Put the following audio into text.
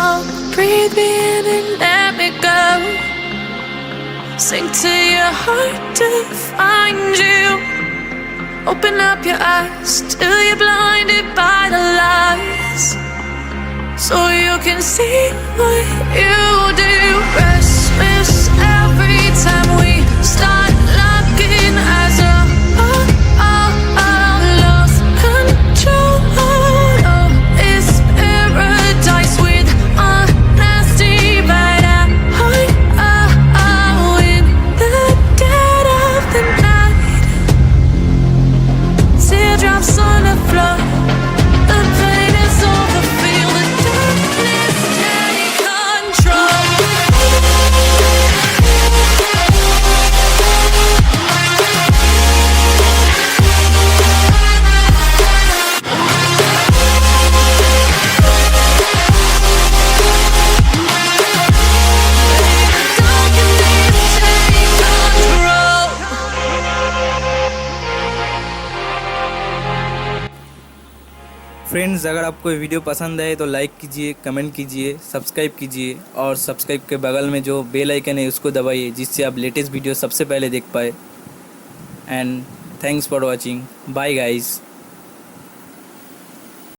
song. Breathe me in and let me go. Sink to your heart to find you. Open up your eyes till you're blinded by the lies, so you can see what you do. Restless every time we start locking eyes up. Lost control. Oh, it's paradise with honesty, but in the dead of the night, teardrops on the floor. The pain is over. Feel the darkness take control. Friends, अगर आपको ये video पसंद आए तो like कीजिए, comment कीजिए, subscribe कीजिए और सब्सक्राइब के बगल में जो बेल आइकन है उसको दबाइए, जिससे आप लेटेस्ट वीडियो सबसे पहले देख पाए। And thanks for watching. Bye guys.